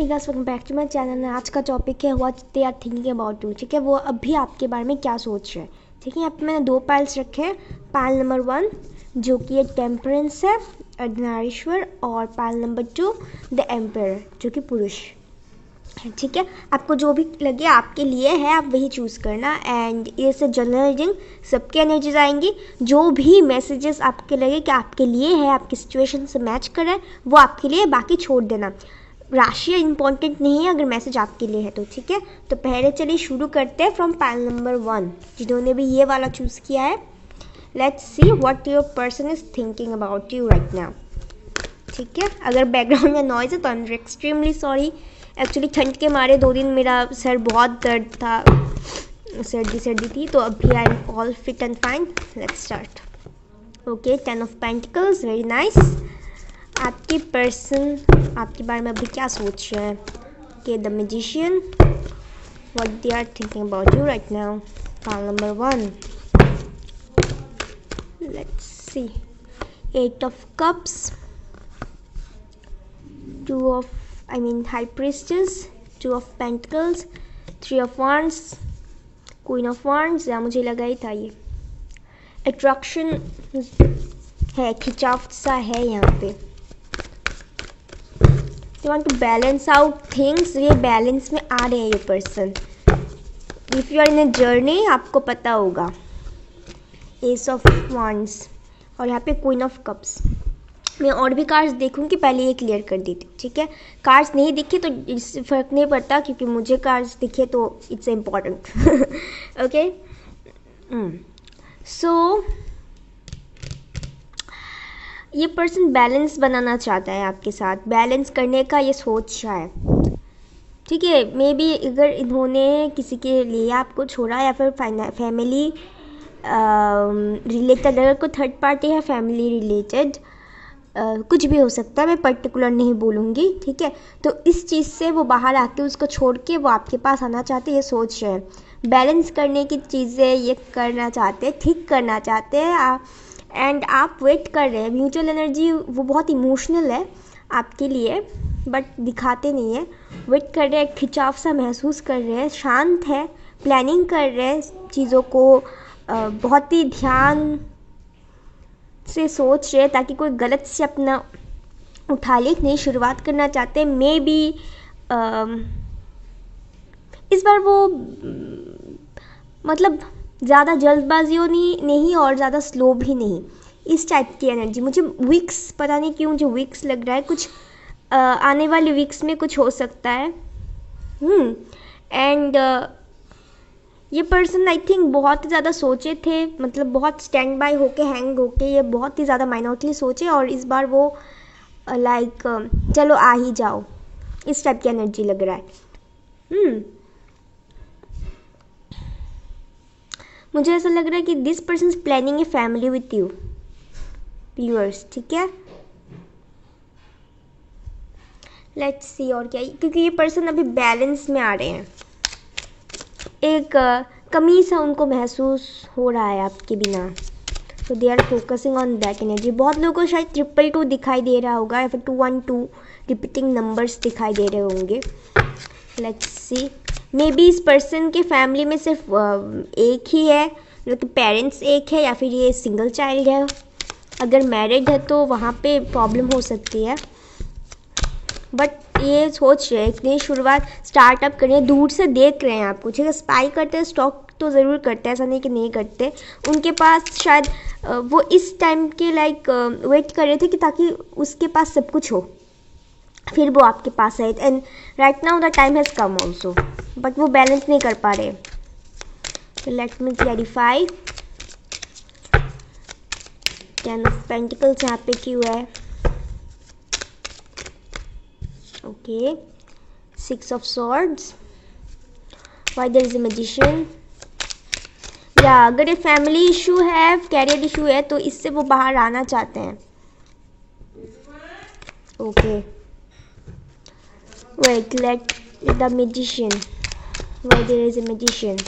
Hey guys, welcome back to my channel. आज का topic है what they are thinking about you. ठीक है, वो अभी आपके बारे में क्या सोच रहे हैं। ठीक है, यहाँ पे मैंने 2 पाइल्स रखे हैं। पाइल नंबर 1 जो कि ये टेम्परेंस है, अर्धनारीश्वर, और पाइल नंबर 2 द एम्पायर जो कि पुरुष है। ठीक है, आपको जो भी लगे आपके लिए है आप वही चूज़ करना। एंड ये से जनरल रीडिंग सबकी एनर्जीज आएंगी। जो भी मैसेजेस आपके लगे कि आपके लिए है, आपकी सिचुएशन से मैच कर रहा है, वो आपके लिए, बाकी छोड़ देना। राशि इंपॉर्टेंट नहीं है अगर मैसेज आपके लिए है तो। ठीक है, तो पहले चलिए शुरू करते हैं फ्रॉम पाइल नंबर 1। जिन्होंने भी ये वाला चूज़ किया है, let's see what your person is thinking about you right now. ठीक है, अगर बैकग्राउंड में नॉइज है तो I am extremely sorry. Actually ठंड के मारे 2 दिन मेरा सर बहुत दर्द था, सर्दी थी, तो अभी I am all fit and fine. Let's start. Okay, 10 of pentacles, very nice. आपकी पर्सन आपके बारे में अभी क्या सोच रहे हैं कि the magician, what they are thinking about you right now. Pile number 1, let's see 8 of cups, 2 of high priestess, 2 of pentacles, 3 of wands, queen of wands. या मुझे लगा ही था ये अट्रैक्शन है, खिंचाव सा है यहाँ पे। You want to balance out things. ये बैलेंस में आ रहे हैं ये person. If you are in a journey आपको पता होगा। एस ऑफ वांड्स और यहाँ पे क्वीन ऑफ कप्स। मैं और भी कार्ड्स देखूंगी, पहले ये क्लियर कर दी थी। ठीक है, कार्ड्स नहीं दिखे तो इससे फ़र्क नहीं पड़ता, क्योंकि मुझे कार्ड्स दिखे तो इट्स इम्पॉर्टेंट। ओके, सो ये पर्सन बैलेंस बनाना चाहता है आपके साथ, बैलेंस करने का ये सोच रहा है। ठीक है, मे बी अगर इन्होंने किसी के लिए आपको छोड़ा या फिर फैमिली रिलेटेड, अगर कोई थर्ड पार्टी है फैमिली रिलेटेड, कुछ भी हो सकता है, मैं पर्टिकुलर नहीं बोलूँगी। ठीक है, तो इस चीज़ से वो बाहर आके उसको छोड़ के वो आपके पास आना चाहते हैं, ये सोच रहे हैं। बैलेंस करने की चीज़ें ये करना चाहते हैं, ठीक करना चाहते हैं, एंड आप वेट कर रहे हैं। म्यूचुअल एनर्जी वो बहुत इमोशनल है आपके लिए, बट दिखाते नहीं है। वेट कर रहे हैं, खिंचाव सा महसूस कर रहे हैं, शांत है, प्लानिंग कर रहे हैं चीज़ों को, बहुत ही ध्यान से सोच रहे हैं ताकि कोई गलत से अपना उठा ले नहीं शुरुआत करना चाहते। मे बी इस बार वो मतलब ज़्यादा जल्दबाजियों नहीं और ज़्यादा स्लो भी नहीं, इस टाइप की एनर्जी। मुझे वीक्स, पता नहीं क्यों मुझे वीक्स लग रहा है, कुछ आने वाले वीक्स में कुछ हो सकता है। एंड ये पर्सन आई थिंक बहुत ही ज़्यादा सोचे थे, मतलब बहुत स्टैंड बाय होके, हैंग होके, ये बहुत ही ज़्यादा माइन्यूटली सोचे, और इस बार वो लाइक चलो आ ही जाओ, इस टाइप की एनर्जी लग रहा है। मुझे ऐसा लग रहा है कि this person is planning a family with you viewers. ठीक है, लेट्स सी और क्या, क्योंकि ये पर्सन अभी बैलेंस में आ रहे हैं। एक कमी सा उनको महसूस हो रहा है आपके बिना, तो they are focusing on that energy. बहुत लोगों को शायद 222 दिखाई दे रहा होगा, या फिर 212 रिपीटिंग नंबर्स दिखाई दे रहे होंगे। लेट्स सी, मे बी इस पर्सन के फैमिली में सिर्फ एक ही है, मतलब पेरेंट्स एक है, या फिर ये सिंगल चाइल्ड है। अगर मैरिड है तो वहाँ पे प्रॉब्लम हो सकती है, बट ये सोच रहे हैं कि शुरुआत स्टार्टअप करें, दूर से देख रहे हैं आपको। ठीक है, स्पाई करते हैं, स्टॉक तो ज़रूर करते हैं, ऐसा नहीं कि नहीं करते। उनके पास शायद वो इस टाइम के लाइक वेट कर रहे थे कि ताकि उसके पास सब कुछ हो, फिर वो आपके पास है। And right now the time has come also, but वो बैलेंस नहीं कर पा रहे। Let me clarify. 10 of pentacles यहाँ पे क्यों है? Okay, 6 of swords, why there is a magician. या अगर ये फैमिली इशू है, कैरियर इशू है, तो इससे वो बाहर आना चाहते हैं। Okay, wait, let the magician, why there is a magician।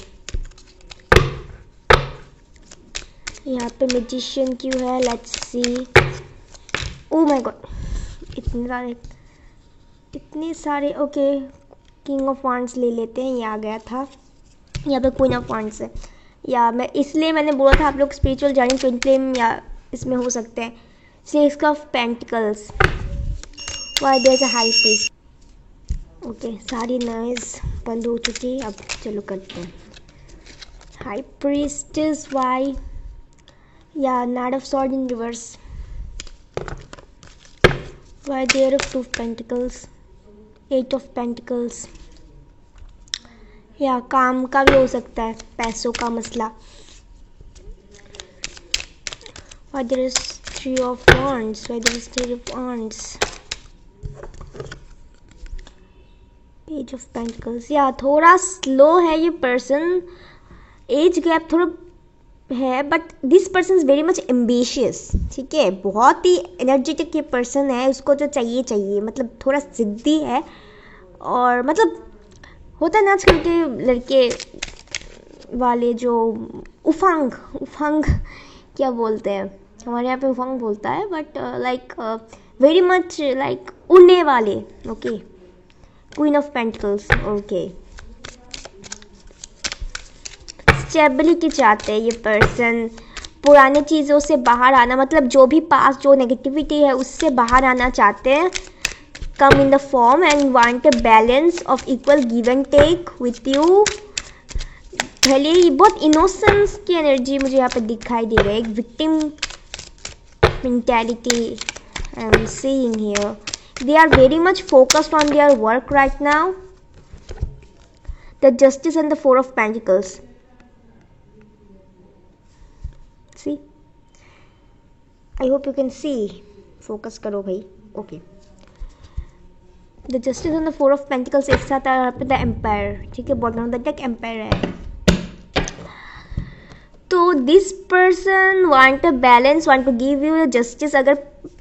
यहाँ पे magician क्यों है? Let's see। Oh my god, इतने सारे, कितने सारे, ओके किंग ऑफ वांड्स ले लेते हैं, ये आ गया था। यहाँ पे क्वीन ऑफ वांड्स है, या मैं इसलिए मैंने बोला था आप लोग स्पिरिचुअल जर्नी ट्विन फ्लेम या इसमें हो सकते हैं। Six of pentacles, why there is a high priest. Okay सारी नॉइज बंद हो चुकी, अब चलो करते हैं। हाई प्रीस्टेस, वाई, या knight of sword in reverse, why there of two of pentacles, eight of pentacles, या काम का भी हो सकता है, पैसों का मसला। Why there is three of wands? Why there is three of wands? Page of Pentacles. या थोड़ा स्लो है ये पर्सन, एज गैप थोड़ा है, but this person is very much ambitious. ठीक है, बहुत ही एनर्जेटिक ये पर्सन है, उसको जो चाहिए चाहिए, मतलब थोड़ा जिद्दी है। और मतलब होता है ना आजकल के लड़के वाले जो उफंग उफंग क्या बोलते हैं, हमारे यहाँ पे उफंग बोलता है, but like very much like उड़ने वाले। Okay queen of pentacles, okay stability चाहते हैं ये पर्सन, पुराने चीज़ों से बाहर आना, मतलब जो भी पास जो नेगेटिविटी है उससे बाहर आना चाहते हैं। come in the form and want a balance of equal give and take with you। भले ही बहुत इनोसेंस की एनर्जी मुझे यहाँ पे दिखाई दे रही है, एक victim mentality I am seeing here. They are very much focused on their work right now. The justice and the four of pentacles, see I hope you can see, focus करो भाई। Okay the justice and the four of pentacles एक साथ आ पे the empire. ठीक है, bottom of the deck empire है। तो this person want a balance, want to give you justice. अगर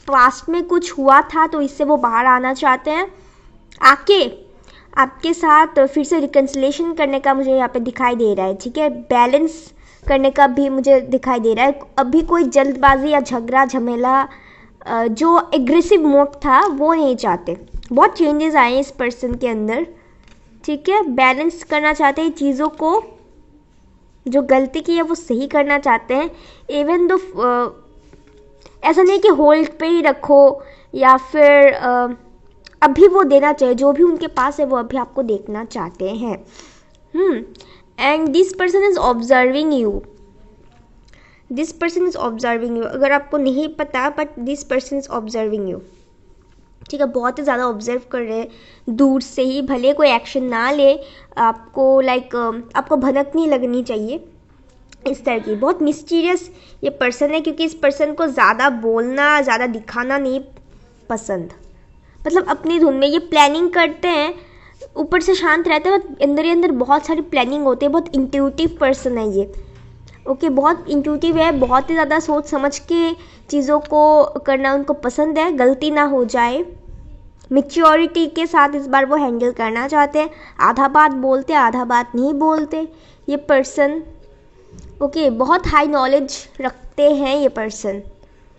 पास्ट में कुछ हुआ था तो इससे वो बाहर आना चाहते हैं, आके आपके साथ फिर से रिकन्सिलेशन करने का मुझे यहाँ पे दिखाई दे रहा है। ठीक है, बैलेंस करने का भी मुझे दिखाई दे रहा है। अभी कोई जल्दबाजी या झगड़ा झमेला जो एग्रेसिव मोड था वो नहीं चाहते। बहुत चेंजेस आए हैं इस पर्सन के अंदर। ठीक है, बैलेंस करना चाहते हैं चीज़ों को, जो गलती की है वो सही करना चाहते हैं। इवन दो ऐसा नहीं कि होल्ड पे ही रखो या फिर अभी वो देना चाहिए, जो भी उनके पास है वो अभी आपको देखना चाहते हैं। And this person is observing you, this person is observing you. अगर आपको नहीं पता, but this person is observing you. ठीक है, बहुत ही ज़्यादा ऑब्जर्व कर रहे हैं दूर से ही, भले कोई एक्शन ना ले, आपको लाइक आपको भनक नहीं लगनी चाहिए इस तरह की। बहुत मिस्टीरियस ये पर्सन है, क्योंकि इस पर्सन को ज़्यादा बोलना, ज़्यादा दिखाना नहीं पसंद। मतलब अपनी धुन में ये प्लानिंग करते हैं, ऊपर से शांत रहते हैं, बट अंदर ही अंदर बहुत सारी प्लानिंग होती है। बहुत इंट्यूटिव पर्सन है ये। ओके बहुत इंट्यूटिव है, बहुत ही ज़्यादा सोच समझ के चीज़ों को करना उनको पसंद है, गलती ना हो जाए। मैच्योरिटी के साथ इस बार वो हैंडल करना चाहते हैं। आधा बात बोलते, आधा बात नहीं बोलते ये पर्सन। ओके बहुत हाई नॉलेज रखते हैं ये पर्सन,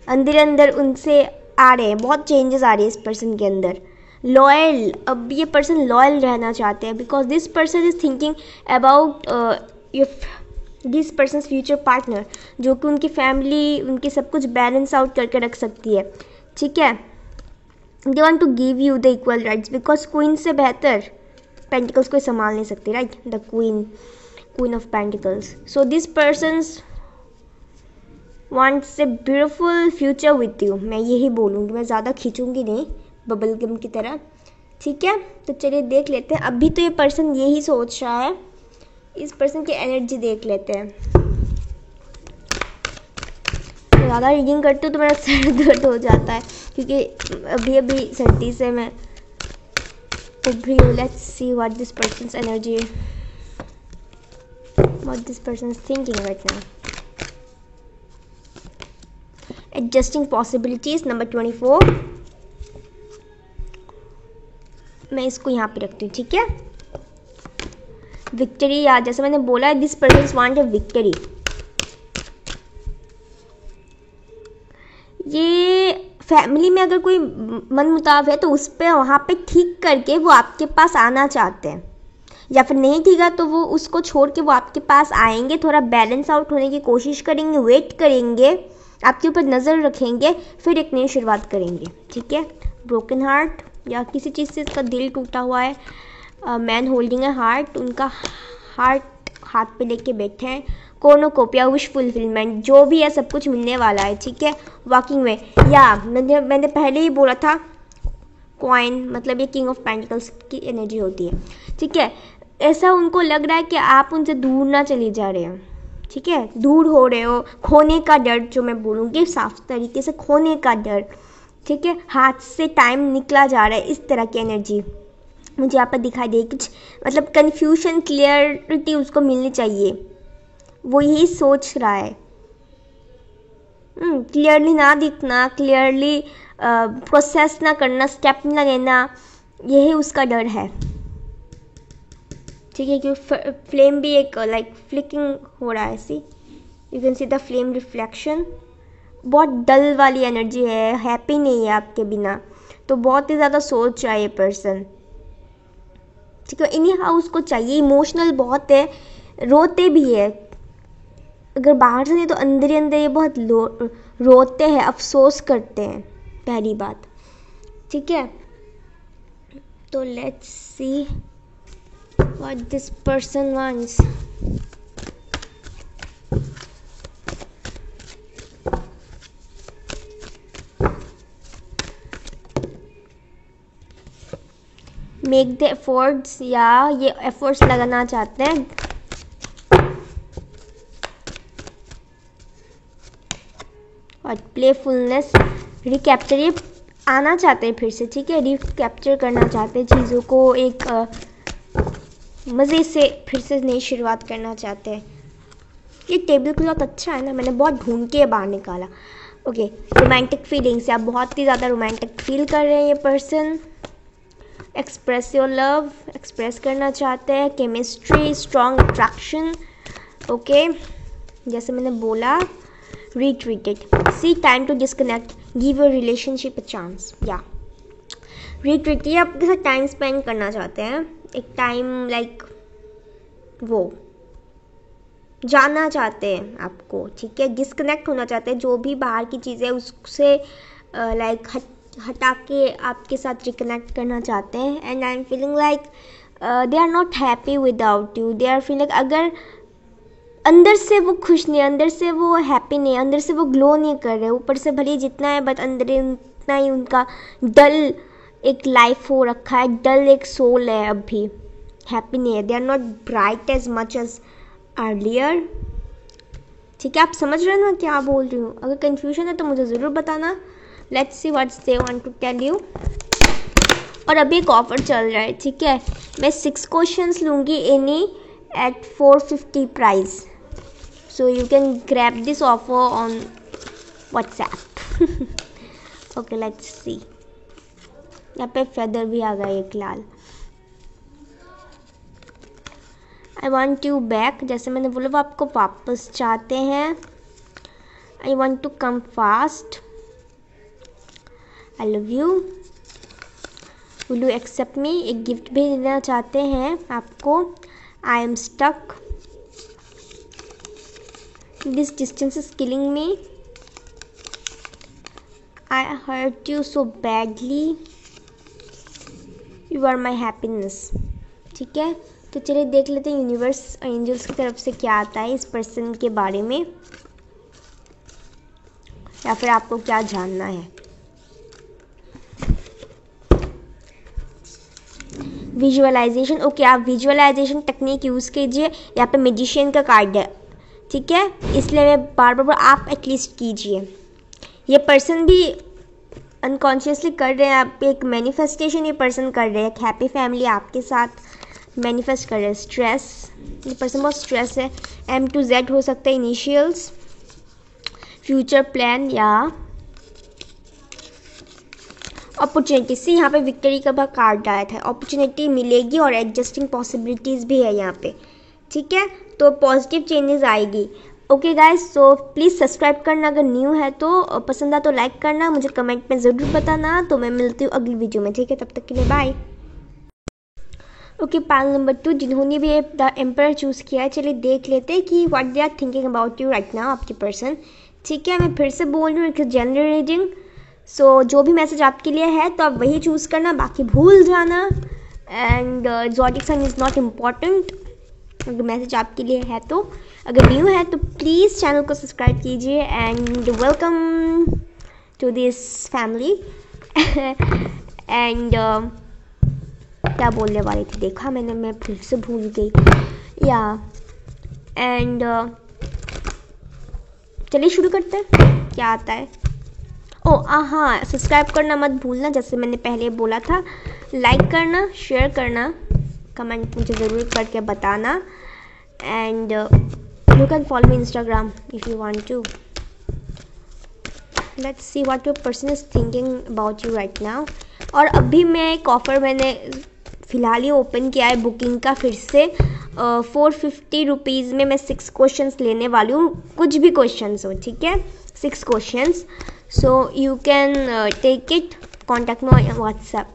अंदर अंदर उनसे आ रहे हैं, बहुत चेंजेस आ रहे हैं इस पर्सन के अंदर। लॉयल, अब ये पर्सन लॉयल रहना चाहते हैं, because this person is thinking about this person future partner, जो कि उनकी फैमिली, उनकी सब कुछ बैलेंस आउट करके रख सकती है। ठीक है, they want to give you the equal rights, because queen से बेहतर पेंटिकल्स कोई संभाल नहीं सकती, right. The queen of pentacles. So this persons wants a beautiful future with you. मैं यही बोलूँगी, मैं ज़्यादा खींचूंगी नहीं बबल गम की तरह। ठीक है, तो चलिए देख लेते हैं। अभी तो ये पर्सन यही सोच रहा है, इस पर्सन की एनर्जी देख लेते हैं। ज़्यादा रीडिंग करती हूँ तो मेरा सर दर्द हो जाता है, क्योंकि अभी अभी सर्दी से मैं उभरी हूँ। Let's see what this persons energy, what this person is thinking right now. Adjusting possibilities number 24। मैं इसको यहाँ पे रखती हूँ। ठीक है, विक्ट्री, या जैसे मैंने बोला है this person want a victory. ये फैमिली में अगर कोई मन मुटाव है तो उस पर वहाँ पे ठीक करके वो आपके पास आना चाहते हैं, या फिर नहीं ठीक है तो वो उसको छोड़ के वो आपके पास आएंगे, थोड़ा बैलेंस आउट होने की कोशिश करेंगे, वेट करेंगे, आपके ऊपर नज़र रखेंगे, फिर एक नई शुरुआत करेंगे। ठीक है, ब्रोकन हार्ट या किसी चीज़ से इसका दिल टूटा हुआ है, मैन होल्डिंग है हार्ट, उनका हार्ट हाथ पे लेके बैठे हैं, कॉर्नोकोपिया, विश फुलफिलमेंट, जो भी है सब कुछ मिलने वाला है। ठीक है, वॉकिंग में, या मैंने पहले ही बोला था कॉइन मतलब ये किंग ऑफ पेंटिकल्स की एनर्जी होती है। ठीक है, ऐसा उनको लग रहा है कि आप उनसे दूर ना चले जा रहे हैं। ठीक है, दूर हो रहे हो, खोने का डर, जो मैं बोलूँगी साफ तरीके से, खोने का डर। ठीक है, हाथ से टाइम निकला जा रहा है, इस तरह की एनर्जी मुझे यहाँ पर दिखाई दे। कुछ मतलब कन्फ्यूजन, क्लियरिटी उसको मिलनी चाहिए, वो यही सोच रहा है। क्लियरली ना दिखना, क्लियरली प्रोसेस ना करना, स्टेप ना लेना, यही उसका डर है। ठीक है, क्योंकि फ्लेम भी एक लाइक फ्लिकिंग हो रहा है, ऐसी you can see the flame reflection. बहुत डल वाली एनर्जी है, हैप्पी नहीं है आपके बिना, तो बहुत ही ज़्यादा सोच रहा है ये पर्सन। ठीक है, इन्हीं हाउस को चाहिए, इमोशनल बहुत है, रोते भी है, अगर बाहर से नहीं तो अंदर ही अंदर ये बहुत रोते हैं, अफसोस करते हैं, पहली बात। ठीक है, तो let's see what this person wants. Make the efforts, या ये एफर्ट्स लगाना चाहते हैं। और प्लेफुलनेस, रिकैप्चर, ये आना चाहते हैं फिर से। ठीक है, रिकैप्चर करना चाहते हैं चीज़ों को, एक मज़े से फिर से नई शुरुआत करना चाहते हैं। ये टेबल क्लॉथ अच्छा है ना, मैंने बहुत ढूंढ के बाहर निकाला। ओके, रोमांटिक फीलिंग्स, आप बहुत ही ज़्यादा रोमांटिक फील कर रहे हैं ये person. Express your love, express करना चाहते हैं। Chemistry, strong attraction. ओके, जैसे मैंने बोला, retreated, see time to disconnect, give your relationship a chance। या retreat, ये आपके साथ टाइम स्पेंड करना चाहते हैं, एक टाइम लाइक वो जानना चाहते हैं आपको। ठीक है, डिस्कनेक्ट होना चाहते हैं, जो भी बाहर की चीज़ें उससे लाइक हटा के आपके साथ रिकनेक्ट करना चाहते हैं। And I am feeling like they are not happy without you, they are feeling, अगर अंदर से वो खुश नहीं, अंदर से वो हैप्पी नहीं, अंदर से वो ग्लो नहीं कर रहे, ऊपर से भले जितना है बट अंदर इतना ही उनका डल एक लाइफ हो रखा है, डल एक सोल है, अभी हैप्पी नहीं है। They are not bright as much as earlier. ठीक है, आप समझ रहे हैं ना क्या बोल रही हूँ? अगर कन्फ्यूजन है तो मुझे ज़रूर बताना। Let's see what's they want to tell you. और अभी एक ऑफर चल रहा है। ठीक है, मैं 6 क्वेश्चंस लूँगी any at 450 price, so you can grab this offer on WhatsApp। okay, let's see, यहाँ पे फेदर भी आ गया एक लाल। I want you back, जैसे मैंने बोला वो आपको वापस चाहते हैं। I want to come fast, I love you, will you accept me, एक गिफ्ट भी देना चाहते हैं आपको। I am stuck, this distance is killing me, I hurt you so badly, you are my happiness। ठीक है, तो चलिए देख लेते हैं यूनिवर्स एंजल्स की तरफ से क्या आता है इस पर्सन के बारे में, या फिर आपको क्या जानना है। विजुअलाइजेशन, ओके, आप विजुअलाइजेशन टेक्निक यूज़ कीजिए। यहाँ पे मैजिशियन का कार्ड है। ठीक है, इसलिए मैं बार बार आप एटलीस्ट कीजिए। ये पर्सन भी अनकॉन्शियसली कर रहे हैं, आप एक मैनिफेस्टेशन ये पर्सन कर रहे हैं, एक हैप्पी फैमिली आपके साथ मैनिफेस्ट कर रहे हैं। स्ट्रेस, ये पर्सन बहुत स्ट्रेस है। M to Z हो सकता है इनिशियल्स। फ्यूचर प्लान या अपॉर्चुनिटी, सी यहाँ पे विक्ट्री का भी कार्ड आया था। अपॉर्चुनिटी मिलेगी और एडजस्टिंग पॉसिबिलिटीज़ भी है यहाँ पे। ठीक है, तो पॉजिटिव चेंजेस आएगी। Okay guys, so please subscribe करना अगर न्यू है तो, पसंद आ तो लाइक करना, मुझे कमेंट में ज़रूर बताना। तो मैं मिलती हूँ अगली वीडियो में, ठीक है? तब तक के लिए बाय। ओके, पाल नंबर 2, जिन्होंने भी द एम्पर चूज़ किया है, चलिए देख लेते हैं कि what they are thinking about you right now, आपकी पर्सन। ठीक है, मैं फिर से बोल रही हूँ, एक जनरल रीडिंग। सो जो भी मैसेज आपके लिए है तो आप वही चूज़ करना, बाकी भूल जाना। And zodiac sign is not important. अगर मैसेज आपके लिए है तो, अगर न्यू है तो प्लीज़ चैनल को सब्सक्राइब कीजिए and welcome to this family. And क्या बोलने वाली थी, देखा मैंने, मैं फिर से भूल गई या। एंड चलिए शुरू करते हैं, क्या आता है। ओ हाँ, सब्सक्राइब करना मत भूलना, जैसे मैंने पहले बोला था। लाइक करना, शेयर करना, कमेंट मुझे ज़रूर करके बताना। And you can follow me Instagram if you want to. Let's see what your person is thinking about you right now. और अभी मैं एक ऑफ़र मैंने फ़िलहाल ही ओपन किया है बुकिंग का, फिर से 450 रुपीज़ में मैं 6 क्वेश्चंस लेने वाली हूँ, कुछ भी क्वेश्चंस हो, ठीक है? 6 questions. So you can take it, contact me on WhatsApp.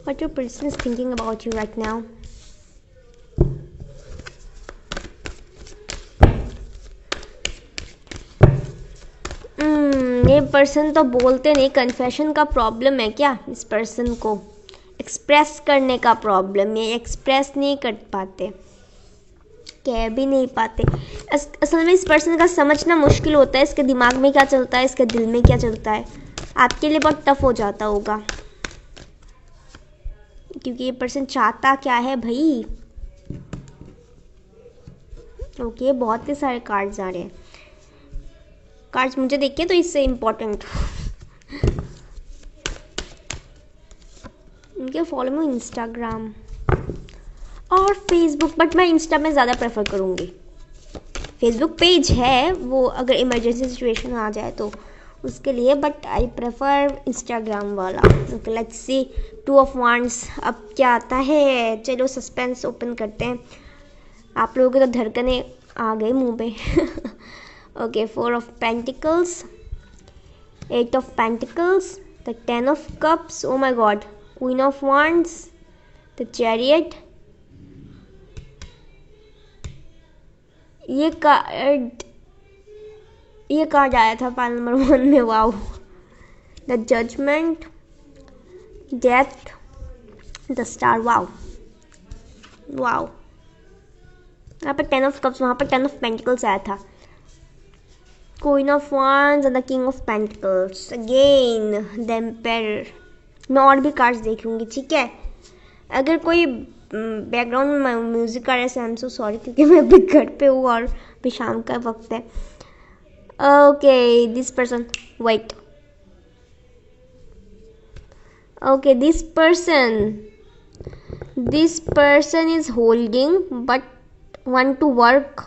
What your person is thinking about you right now? ये पर्सन तो बोलते नहीं, कन्फेशन का प्रॉब्लम है क्या इस पर्सन को? एक्सप्रेस करने का प्रॉब्लम, ये एक्सप्रेस नहीं कर पाते, कह भी नहीं पाते। असल में इस पर्सन का समझना मुश्किल होता है, इसके दिमाग में क्या चलता है, इसके दिल में क्या चलता है। आपके लिए बहुत टफ हो जाता होगा, क्योंकि ये पर्सन चाहता क्या है भाई। ओके, बहुत ही सारे कार्ड्स आ रहे हैं। कार्ड्स मुझे देखिए तो इससे इम्पोर्टेंट। इनके फॉलो में इंस्टाग्राम और फेसबुक, बट मैं इंस्टा में ज़्यादा प्रेफर करूँगी। फेसबुक पेज है वो, अगर इमरजेंसी सिचुएशन आ जाए तो उसके लिए, बट आई प्रेफर इंस्टाग्राम वाला। Okay, let's see 2 of wands, अब क्या आता है। चलो सस्पेंस ओपन करते हैं। आप लोगों की तो धड़कनें आ गई मुंह पे। Okay, 4 of pentacles, 8 of pentacles, the 10 of cups, oh my god, queen of wands, the chariot. ये कार्ड आया था पाल नंबर 1 में, wow. The judgement, death, the star, wow wow. यहाँ पर 10 ऑफ कप्स, वहाँ पर 10 ऑफ पेंटिकल्स आया था। Queen of wands and the king of pentacles, again the empire. मैं और भी कार्ड्स देखूंगी, ठीक है? अगर कोई बैकग्राउंड में म्यूजिक आ रहा है, आई एम सो सॉरी, क्योंकि मैं अभी घर पे हूँ और अभी शाम का वक्त है। Okay, this person, wait. Okay, this person is holding but want to work।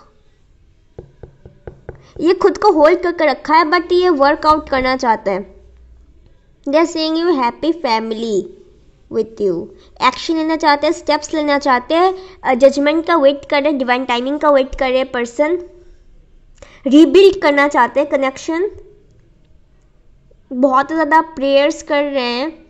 ये खुद को होल्ड करके रखा है, बट ये वर्कआउट करना चाहते हैं। They are saying you happy family with you. Action लेना चाहते हैं, स्टेप्स लेना चाहते हैं, जजमेंट का वेट कर रहे, डिवाइन टाइमिंग का वेट कर रहे पर्सन। रीबिल्ड करना चाहते हैं कनेक्शन, बहुत ज़्यादा प्रेयर्स कर रहे हैं।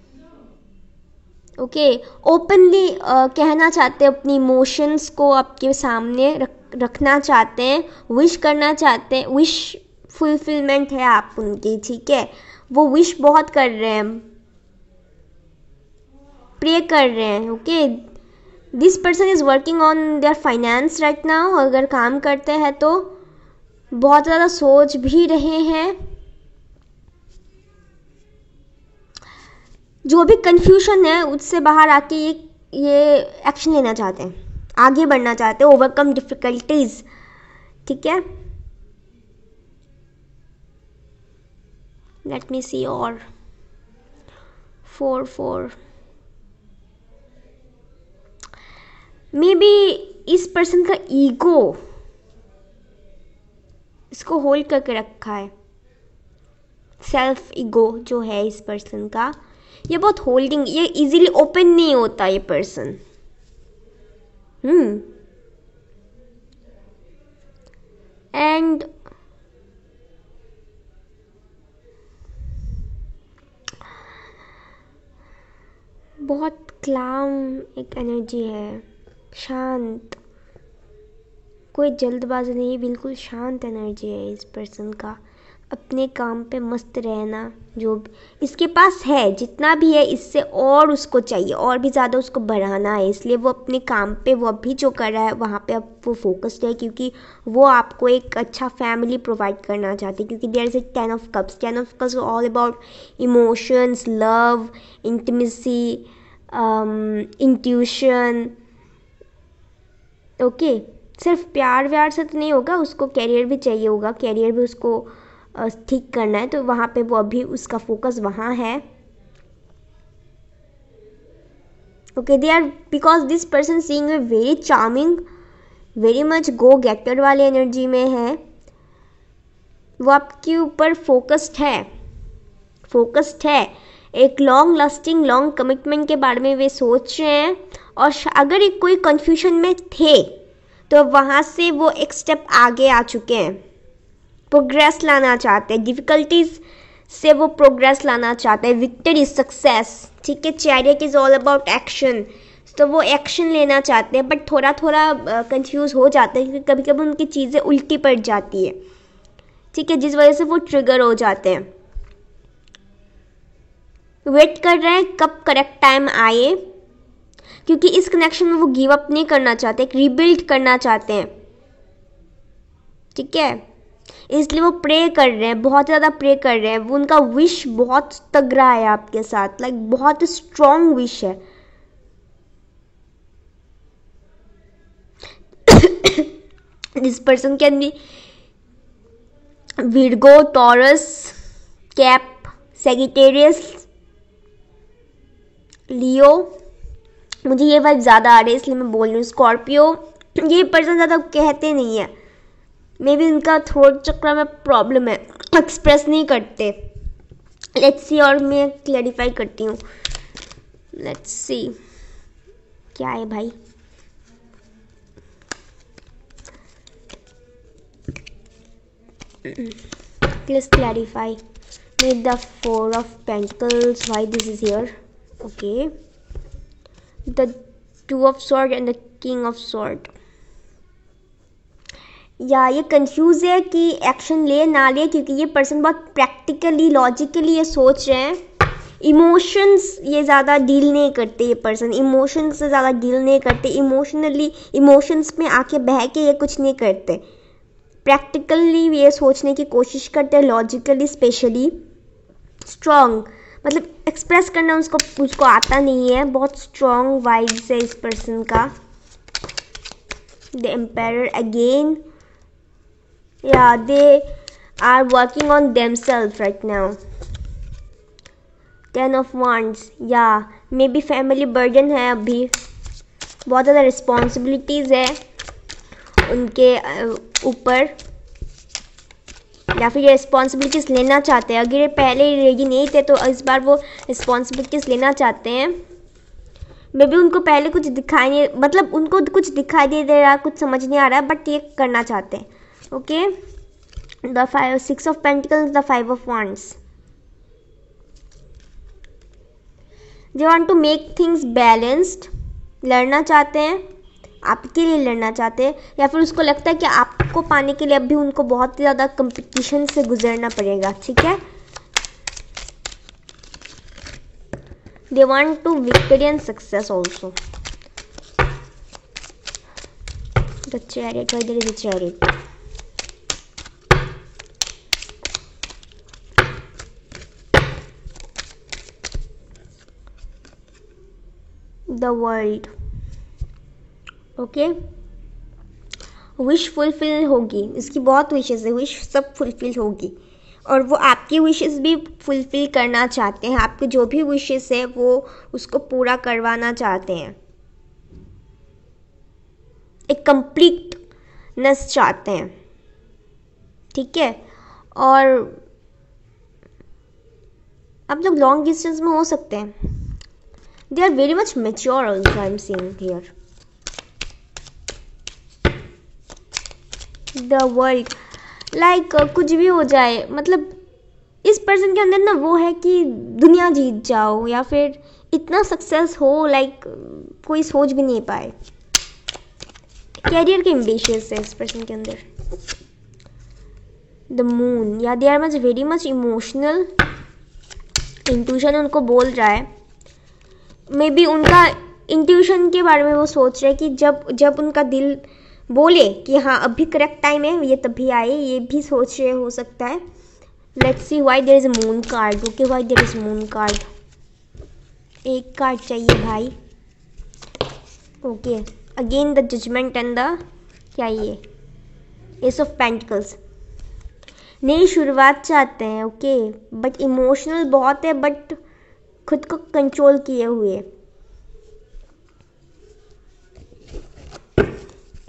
ओके, ओपनली कहना चाहते हैं, अपनी इमोशंस को आपके सामने रखना चाहते हैं, विश करना चाहते हैं। विश फुलफिलमेंट है आप उनकी, ठीक है? वो विश बहुत कर रहे हैं, प्रे कर रहे हैं। Okay, this person is working on their finance right now. अगर काम करते हैं तो बहुत ज़्यादा सोच भी रहे हैं, जो भी कंफ्यूजन है उससे बाहर आके ये एक्शन लेना चाहते हैं, आगे बढ़ना चाहते हैं, ओवरकम डिफिकल्टीज, ठीक है? लेट मी सी और 4 मे बी इस पर्सन का ईगो इसको होल्ड करके रखा है। सेल्फ ईगो जो है इस पर्सन का, ये बहुत होल्डिंग, ये इजीली ओपन नहीं होता ये पर्सन। एंड बहुत क्लाम एक एनर्जी है, शांत, कोई जल्दबाजी नहीं, बिल्कुल शांत एनर्जी है इस पर्सन का। अपने काम पे मस्त रहना, जो इसके पास है जितना भी है इससे और उसको चाहिए, और भी ज़्यादा उसको बढ़ाना है, इसलिए वो अपने काम पे वो अभी जो कर रहा है वहाँ पे अब वो फोकस्ड है, क्योंकि वो आपको एक अच्छा फैमिली प्रोवाइड करना चाहते हैं, क्योंकि there is a 10 of cups. 10 of cups all about emotions, love, intimacy, intuition. Okay, सिर्फ प्यार व्यार से तो नहीं होगा, उसको कैरियर भी चाहिए होगा, कैरियर भी उसको ठीक करना है, तो वहाँ पे वो अभी उसका फोकस वहाँ है। Okay, they are because this person seeing a very charming, very much go getter वाले एनर्जी में है, वो आपके ऊपर फोकस्ड है, एक लॉन्ग लास्टिंग लॉन्ग कमिटमेंट के बारे में वे सोच रहे हैं। और अगर एक कोई कंफ्यूजन में थे तो वहाँ से वो एक स्टेप आगे आ चुके हैं, प्रोग्रेस लाना चाहते हैं, डिफ़िकल्टीज से वो प्रोग्रेस लाना चाहते हैं, विक्ट्री, सक्सेस। ठीक है, chariot is all about action, तो वो एक्शन लेना चाहते हैं, बट थोड़ा थोड़ा कंफ्यूज हो जाते हैं, क्योंकि कभी कभी उनकी चीज़ें उल्टी पड़ जाती है। ठीक है, जिस वजह से वो ट्रिगर हो जाते हैं। वेट कर रहे हैं कब करेक्ट टाइम आए, क्योंकि इस कनेक्शन में वो गिव अप नहीं करना चाहते, एक रीबिल्ड करना चाहते हैं। ठीक है, इसलिए वो प्रे कर रहे हैं, बहुत ज़्यादा प्रे कर रहे हैं, वो उनका विश बहुत तगड़ा है आपके साथ, लाइक बहुत स्ट्रॉन्ग विश है। This person can be Virgo, Taurus, Cap, Sagittarius, Leo. मुझे ये वाइब ज़्यादा आ रही है इसलिए मैं बोल रही हूँ। स्कॉर्पियो, ये पर्सन ज़्यादा कहते नहीं है, मे बी उनका थ्रोट चक्र में प्रॉब्लम है, एक्सप्रेस नहीं करते। लेट्स सी, और मैं क्लैरिफाई करती हूँ। लेट्स सी क्या है भाई। Please clarify with the 4 of Pentacles, why this is here. Okay, the 2 of Sword and the King of Sword. या ये कंफ्यूज है कि एक्शन ले ना ले, क्योंकि ये पर्सन बहुत प्रैक्टिकली लॉजिकली ये सोच रहे हैं। इमोशंस ये ज़्यादा डील नहीं करते, ये पर्सन इमोशंस से ज़्यादा डील नहीं करते, इमोशनली इमोशंस में आके बह के ये कुछ नहीं करते, प्रैक्टिकली ये सोचने की कोशिश करते हैं, लॉजिकली स्पेशली स्ट्रॉन्ग, मतलब एक्सप्रेस करना उसको आता नहीं है। बहुत स्ट्रॉन्ग वाइब्स है इस पर्सन का। द एम्पायर अगेन, या they are working on themselves right now. 10 of wands, या मे बी फैमिली बर्डन है, अभी बहुत ज़्यादा रिस्पॉन्सिबिलिटीज़ है उनके ऊपर, या फिर ये रिस्पॉन्सिबिलिटीज़ लेना चाहते हैं। अगर ये पहले रेडी नहीं थे तो इस बार वो रिस्पॉन्सिबिलिटीज़ लेना चाहते हैं। मे बी उनको पहले कुछ दिखाई नहीं, मतलब उनको कुछ दिखाई नहीं दे रहा, कुछ समझ नहीं आ रहा, बट ये करना चाहते हैं। Okay, the 6 of pentacles, the 5 of wands. They want to make things balanced, लड़ना चाहते हैं, आपके लिए लड़ना चाहते हैं, या फिर उसको लगता है कि आपको पाने के लिए अभी उनको बहुत ज़्यादा कंपटीशन से गुजरना पड़ेगा। ठीक है, they want to victory and success also. The chariot, why there is a chariot. The world. Okay, wish fulfil होगी, इसकी बहुत विशेस है, विश सब फुलफिल होगी, और वो आपकी विशेस भी फुलफिल करना चाहते हैं। आपके जो भी विशेस है वो उसको पूरा करवाना चाहते हैं, एक कंप्लीटनेस चाहते हैं। ठीक है, और आप लोग लॉन्ग डिस्टेंस में हो सकते हैं। They are very much mature also, I am seeing here. The world, like कुछ भी हो जाए, मतलब इस पर्सन के अंदर ना वो है कि दुनिया जीत जाओ या फिर इतना सक्सेस हो लाइक कोई सोच भी नहीं पाए। कैरियर के एम्बिशियस है इस पर्सन के अंदर। द मून, या they are much very much emotional, intuition उनको बोल रहा है, मे बी उनका इंट्यूशन के बारे में वो सोच रहे हैं कि जब उनका दिल बोले कि हाँ अभी करेक्ट टाइम है ये तभी आए, ये भी सोच रहे हो सकता है। Let's see why there is a moon card. Okay, why there is moon card, एक कार्ड चाहिए भाई। Okay, again the judgement and the क्या ये एस ऑफ पेंटिकल्स। नई शुरुआत चाहते हैं, ओके, बट इमोशनल बहुत है, बट खुद को कंट्रोल किए हुए।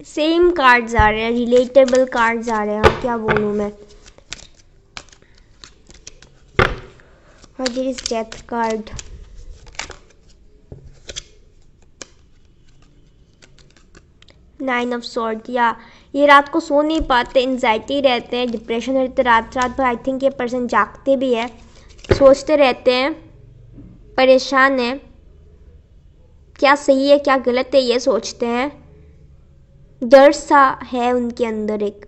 सेम कार्ड्स आ रहे हैं, रिलेटेबल कार्ड्स आ रहे हैं, क्या बोलूँ मैं। और there is death card. Nine of sword, या ये रात को सो नहीं पाते, एंजाइटी रहते हैं, डिप्रेशन रहते रात भर। आई थिंक ये पर्सन जागते भी है, सोचते रहते हैं, परेशान है, क्या सही है क्या गलत है ये सोचते हैं। डर सा है उनके अंदर एक,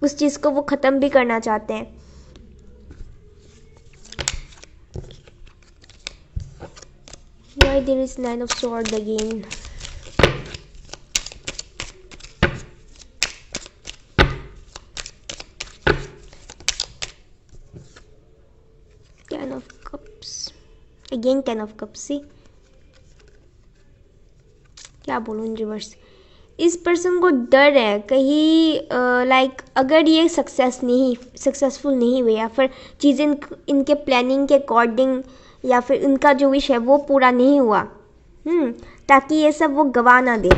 उस चीज़ को वो ख़त्म भी करना चाहते हैं। Why there is Nine of Swords again? Ten of Cups. Again Ten of Cups. See? क्या बोलूँ इन रिवर्स। इस पर्सन को डर है कहीं लाइक अगर ये सक्सेसफुल नहीं हुए या फिर चीज़ें इनके प्लानिंग के अकॉर्डिंग या फिर इनका जो विश है वो पूरा नहीं हुआ, ताकि ये सब वो गवा ना दे।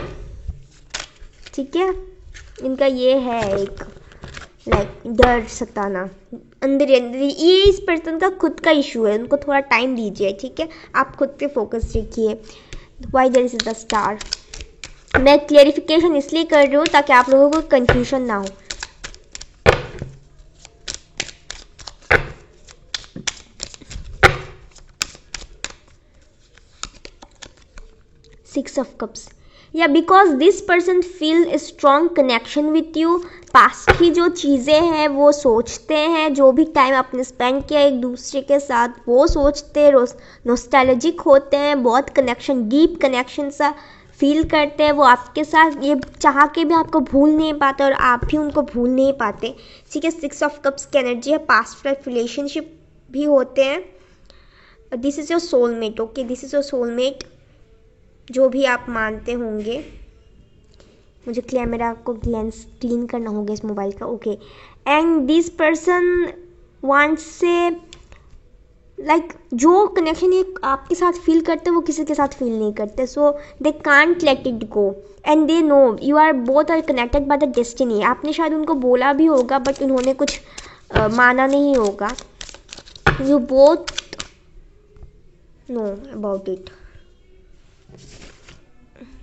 ठीक है, इनका ये है एक लाइक डर सताना अंदर अंदर। ये इस पर्सन का खुद का इशू है, उनको थोड़ा टाइम दीजिए। ठीक है, आप खुद पे फोकस रखिए। Why there is the star. मैं क्लेरिफिकेशन इसलिए कर रही हूँ ताकि आप लोगों को कंफ्यूजन ना हो। सिक्स ऑफ कप्स, या because this person feel a strong connection with you. Past की जो चीज़ें हैं वो सोचते हैं, जो भी टाइम आपने स्पेंड किया एक दूसरे के साथ वो सोचते हैं, नॉस्टैल्जिक होते हैं, बहुत कनेक्शन, डीप कनेक्शन सा फील करते हैं वो आपके साथ। ये चाह के भी आपको भूल नहीं पाते और आप भी उनको भूल नहीं पाते। ठीक है, सिक्स ऑफ कप्स की एनर्जी है। पास्ट लाइफ रिलेशनशिप भी होते हैं। This is your soulmate. Okay, this is your soulmate, जो भी आप मानते होंगे। मुझे कैमरा को लेंस क्लीन करना होगा इस मोबाइल का। Okay, and this person wants से लाइक जो कनेक्शन ये आपके साथ फील करते हैं वो किसी के साथ फील नहीं करते। So they can't let it go and they know you are both are connected by the destiny. आपने शायद उनको बोला भी होगा बट उन्होंने कुछ माना नहीं होगा। You both know about it.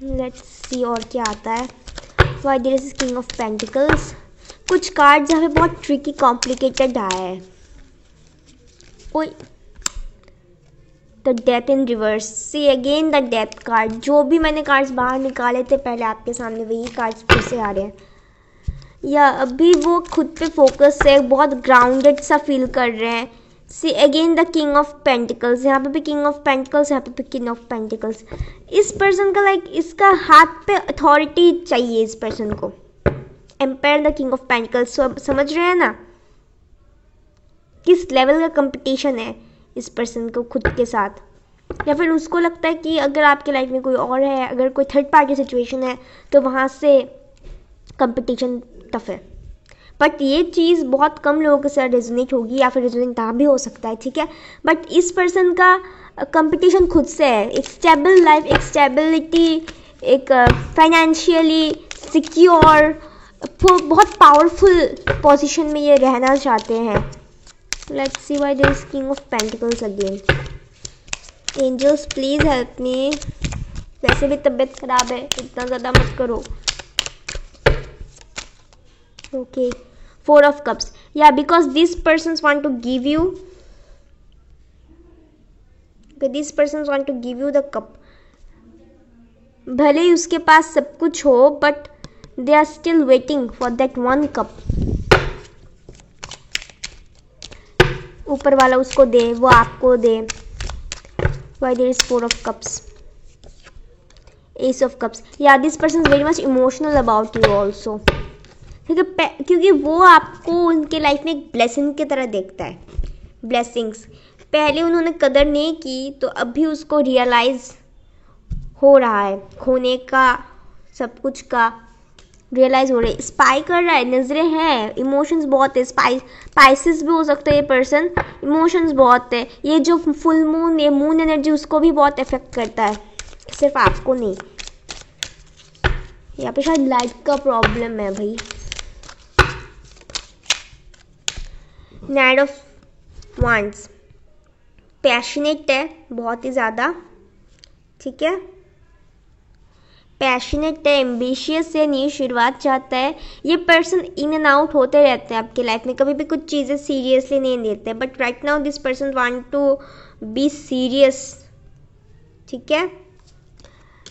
Let's see और क्या आता है। Why there is king of pentacles. कुछ कार्ड्स यहाँ पे बहुत ट्रिकी कॉम्प्लिकेटेड आया है। ओए, the death in reverse. See again the death card. जो भी मैंने कार्ड्स बाहर निकाले थे पहले आपके सामने वही कार्ड्स फिर से आ रहे हैं। या अभी वो खुद पे फोकस है, बहुत ग्राउंडेड सा फील कर रहे हैं। See again the king of pentacles. यहाँ पे भी किंग ऑफ पेंटिकल्स, यहाँ पे भी किंग ऑफ पेंटिकल्स। इस पर्सन का लाइक इसका हाथ पे अथॉरिटी चाहिए इस पर्सन को। Empire the king of pentacles. समझ रहे हैं ना किस लेवल का कंपटीशन है इस पर्सन को खुद के साथ, या फिर उसको लगता है कि अगर आपके लाइफ में कोई और है, अगर कोई थर्ड पार्टी सिचुएशन है तो वहाँ से कंपटीशन टफ है। बट ये चीज़ बहुत कम लोगों के साथ रेजोनेट होगी या फिर रेजोनेट ना भी हो सकता है। ठीक है, बट इस पर्सन का कंपटीशन खुद से है। एक स्टेबल लाइफ, एक स्टेबिलिटी, एक फाइनेंशियली सिक्योर, बहुत पावरफुल पोजीशन में ये रहना चाहते हैं। Let's see why there is King of Pentacles again. Angels, please help me. वैसे भी तबीयत खराब है, इतना ज़्यादा मत करो। Okay, Four of Cups. Yeah, because these persons want to give you, the cup. भले ही उसके पास सब कुछ हो, but they are still waiting for that one cup. ऊपर वाला उसको दे, वो आपको दे. Why there is Four of Cups? Ace of Cups. Yeah, this person is very much emotional about you also. ठीक है, क्योंकि वो आपको उनके लाइफ में एक ब्लेसिंग की तरह देखता है. ब्लेसिंग्स पहले उन्होंने कदर नहीं की, तो अभी उसको रियलाइज हो रहा है खोने का, सब कुछ का रियलाइज हो रहा है. स्पाई कर रहा है, नजरें हैं, इमोशंस बहुत है. स्पाइसिस भी हो सकता है ये पर्सन. इमोशंस बहुत है. ये जो फुल मून, ये मून एनर्जी उसको भी बहुत इफेक्ट करता है, सिर्फ आपको नहीं. यहाँ पे शायद लाइट का प्रॉब्लम है भाई. नाइट ऑफ वांड्स पैशनेट है बहुत ही ज़्यादा. ठीक है, पैशनेट है, एम्बिशियस है, न्यू शुरुआत चाहता है. ये पर्सन इन एंड आउट होते रहते हैं आपके लाइफ में, कभी भी कुछ चीज़ें सीरियसली नहीं लेते. But right now this person want to be serious. ठीक है,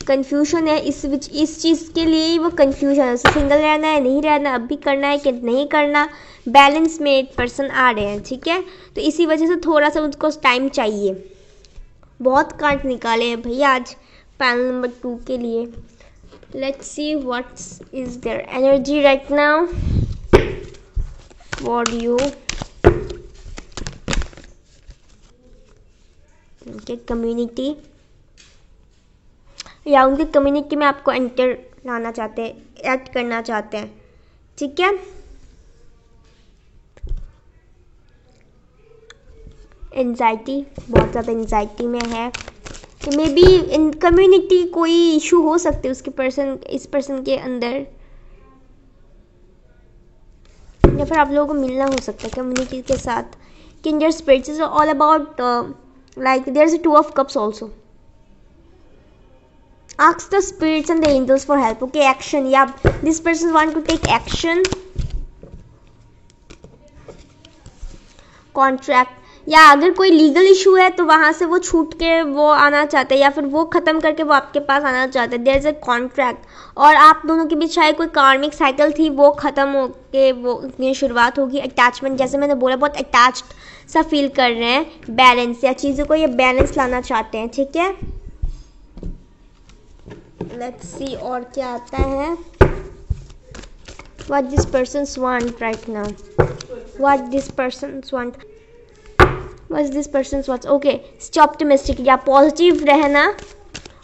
कंफ्यूजन है इस चीज़ के लिए. वो कंफ्यूजन है, उसे सिंगल रहना है, नहीं रहना, अभी करना है कि नहीं करना. बैलेंस में एक पर्सन आ रहे हैं. ठीक है, तो इसी वजह से थोड़ा सा उसको टाइम चाहिए. बहुत कार्ड निकाले हैं भैया आज पैनल नंबर 2 के लिए. Let's see what is their energy right now for you. उनके कम्युनिटी या उनकी कम्युनिटी में आपको एंटर लाना चाहते हैं, ऐड करना चाहते हैं. ठीक है, एंजाइटी, बहुत ज़्यादा एंजाइटी में है. तो मे बी इन कम्युनिटी कोई इशू हो सकते हैं उसके इस पर्सन के अंदर, या फिर आप लोगों को मिलना हो सकता है कम्युनिटी के साथ. Kinder spirits is all about like there is 2 of Cups also. Ask the spirits and the angels for help. Okay, action. Yeah, this person want to take action. Contract. या अगर कोई लीगल इशू है तो वहाँ से वो छूट के वो आना चाहते हैं, या फिर वो ख़त्म करके वो आपके पास आना चाहते हैं. देयर इज़ अ कॉन्ट्रैक्ट, और आप दोनों के बीच शायद कोई कार्मिक साइकिल थी, वो ख़त्म हो के वो नई शुरुआत होगी. अटैचमेंट, जैसे मैंने बोला, बहुत अटैच्ड सा फील कर रहे हैं. बैलेंस, या चीज़ों को ये बैलेंस लाना चाहते हैं. ठीक है, लेट्स सी और क्या आता है. What this persons want right now. What this persons want. What's this person's wants? Okay, stay optimistic. या पॉजिटिव रहना,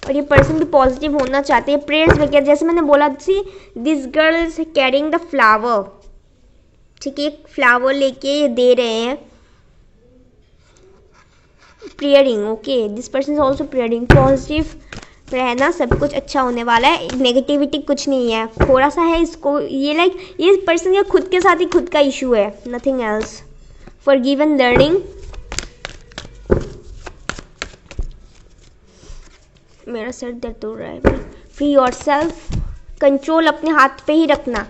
और ये पर्सन भी पॉजिटिव होना चाहते हैं. प्रेयर्स वगैरह, जैसे मैंने बोला थी, this girl is carrying the flower. ठीक है, एक फ्लावर लेके ये दे रहे हैं. Praying. Okay, this person is also praying. Positive रहना, सब कुछ अच्छा होने वाला है. नेगेटिविटी कुछ नहीं है, थोड़ा सा है इसको. ये लाइक ये पर्सन का खुद के साथ ही खुद का इशू है, नथिंग एल्स. Forgiven learning. मेरा सर दर्द हो रहा है भाई. Free your self. कंट्रोल अपने हाथ पे ही रखना.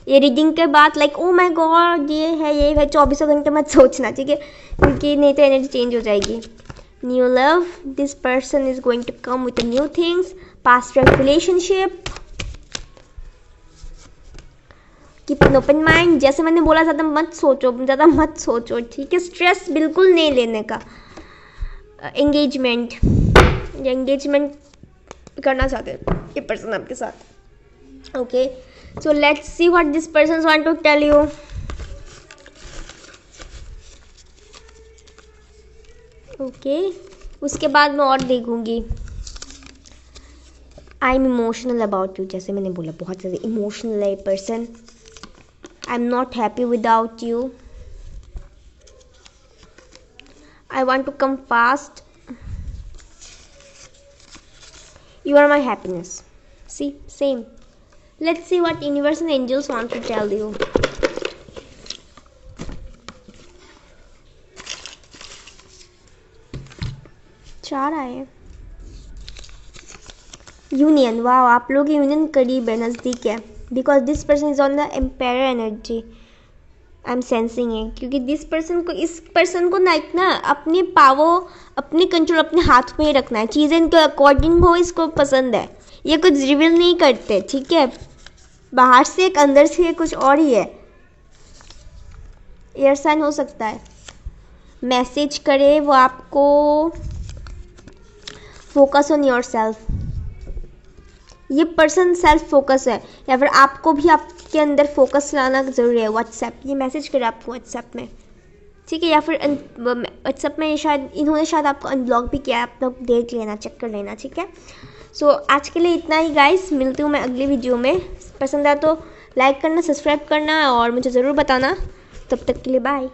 ये रीडिंग के बाद लाइक ओ माय गॉड ये है 24 घंटे मत सोचना. ठीक है, क्योंकि नहीं तो एनर्जी चेंज हो जाएगी. New love. This person is going to come with new things. Past relationship. Keep an open mind. जैसे मैंने बोला, ज़्यादा मत सोचो. ठीक है, स्ट्रेस बिल्कुल नहीं लेने का. एंगेजमेंट करना चाहते हैं ये पर्सन आपके साथ. Okay, so let's see what this person want to tell you. Okay, उसके बाद मैं और देखूंगी. I am emotional about you. जैसे मैंने बोला, बहुत ज़्यादा इमोशनल है ये person. I am not happy without you. I want to come fast. You are my happiness. See, same. Let's see what universe and angels want to tell you. चार आए. यूनियन. वाह, आप लोग यूनियन करीब है, नज़दीक है. Because this person is on the empire energy. I am sensing it, क्योंकि इस पर्सन को ना इतना अपनी पावर, अपनी कंट्रोल अपने हाथ में ही रखना है। चीज़ें इनके अकॉर्डिंग हो, इसको पसंद है। ये कुछ रिवील नहीं करते, ठीक है। बाहर से एक, अंदर से कुछ और ही है। एयर साइन हो सकता है। मैसेज करे वो आपको, फोकस ऑन योर सेल्फ। ये पर्सन सेल्फ फोकस है, या फिर आपको भी आपके अंदर फोकस लाना जरूरी है। व्हाट्सएप, ये मैसेज करे आपको व्हाट्सएप में, ठीक है। या फिर व्हाट्सएप में शायद इन्होंने शायद आपको अनब्लॉक भी किया है। आप लोग देख लेना, चेक कर लेना, ठीक है। सो आज के लिए इतना ही गाइस। मिलती हूँ मैं अगली वीडियो में। पसंद आया तो लाइक करना, सब्सक्राइब करना और मुझे ज़रूर बताना। तब तक के लिए बाय।